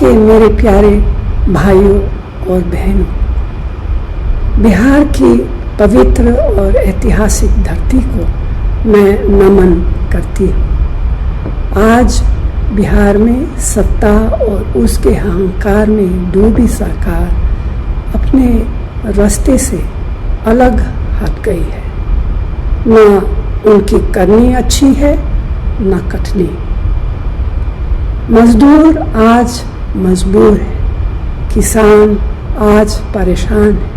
के मेरे प्यारे भाइयों और बहनों, बिहार की पवित्र और ऐतिहासिक धरती को मैं नमन करती हूँ। आज बिहार में सत्ता और उसके अहंकार में डूबी सरकार अपने रास्ते से अलग हट गई है। न उनकी करनी अच्छी है न कटनी। मजदूर आज मजबूर है, किसान आज परेशान है,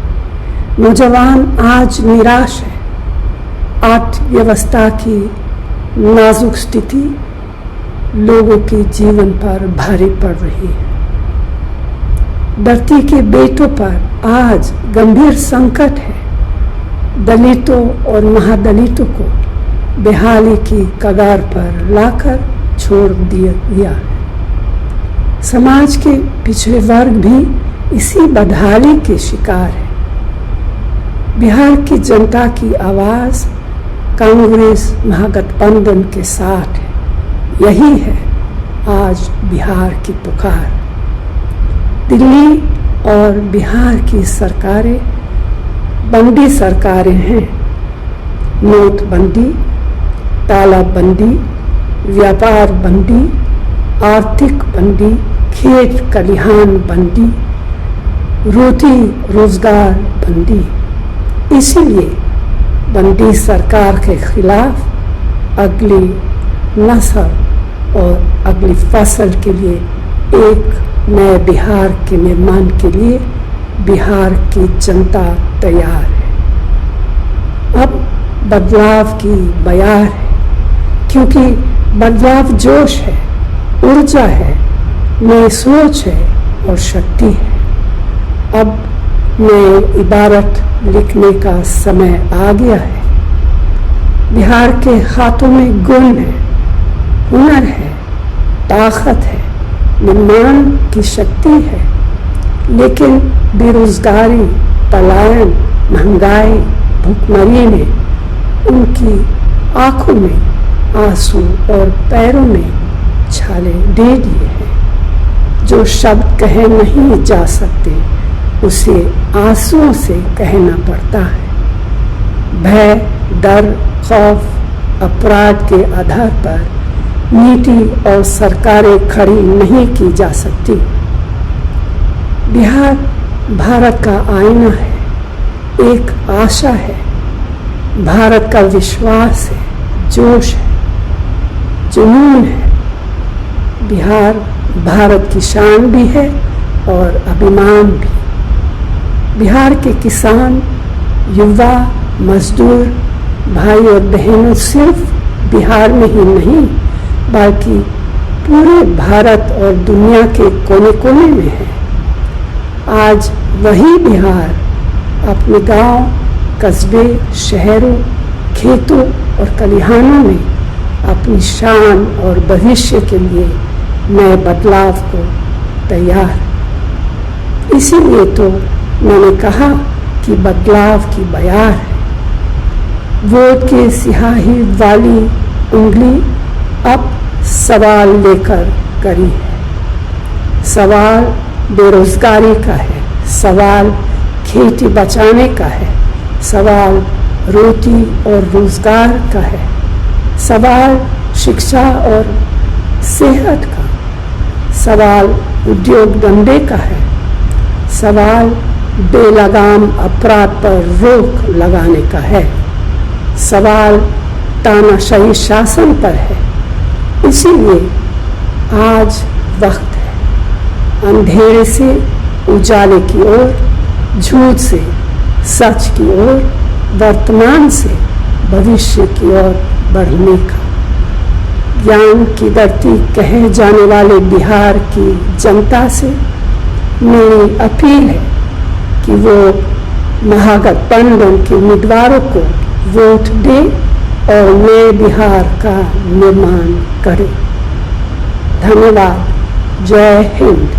नौजवान आज निराश है। अर्थव्यवस्था की नाजुक स्थिति लोगों के जीवन पर भारी पड़ रही है। धरती के बेटों पर आज गंभीर संकट है। दलितों और महादलितों को बेहाली की कगार पर लाकर छोड़ दिया है। समाज के पिछड़े वर्ग भी इसी बदहाली के शिकार है। बिहार की जनता की आवाज़ कांग्रेस महागठबंधन के साथ है। यही है आज बिहार की पुकार। दिल्ली और बिहार की सरकारें बंदी सरकारें हैं। नोटबंदी, तालाबंदी, व्यापार बंदी, आर्थिक बंदी, खेत खलिहान बंदी, रोटी रोजगार बंदी। इसीलिए बंदी सरकार के खिलाफ अगली नस्ल और अगली फसल के लिए एक नए बिहार के निर्माण के लिए बिहार की जनता तैयार है। अब बदलाव की बयार है, क्योंकि बदलाव जोश है, ऊर्जा है, नई सोच है और शक्ति है। अब नए इबारत लिखने का समय आ गया है। बिहार के हाथों में गुण है, हुनर है, ताकत है, निर्माण की शक्ति है। लेकिन बेरोजगारी, पलायन, महंगाई, भूखमरी ने उनकी आंखों में आंसू और पैरों में छाले दे दिए हैं। जो शब्द कहे नहीं जा सकते उसे आंसुओं से कहना पड़ता है। भय, डर, खौफ, अपराध के आधार पर नीति और सरकारें खड़ी नहीं की जा सकती। बिहार भारत का आईना है, एक आशा है, भारत का विश्वास है, जोश है, जुनून है। बिहार भारत की शान भी है और अभिमान भी। बिहार के किसान, युवा, मजदूर, भाई और बहनों सिर्फ बिहार में ही नहीं बल्कि पूरे भारत और दुनिया के कोने कोने में है। आज वही बिहार अपने गांव, कस्बे, शहरों, खेतों और खलिहानों में अपनी शान और भविष्य के लिए नए बदलाव को तैयार। इसीलिए तो मैंने कहा कि बदलाव की बयार है। वोट के सियाही वाली उंगली अब सवाल लेकर करी है। सवाल बेरोजगारी का है, सवाल खेती बचाने का है, सवाल रोटी और रोजगार का है, सवाल शिक्षा और सेहत का, सवाल उद्योग धंधे का है, सवाल बेलगाम अपराध पर रोक लगाने का है, सवाल तानाशाही शासन पर है। इसीलिए आज वक्त है अंधेरे से उजाले की ओर, झूठ से सच की ओर, वर्तमान से भविष्य की ओर बढ़ने का। ज्ञान की धरती कहे जाने वाले बिहार की जनता से मेरी अपील है कि वो महागठबंधन के उम्मीदवारों को वोट दे और नए बिहार का निर्माण करे। धन्यवाद। जय हिंद।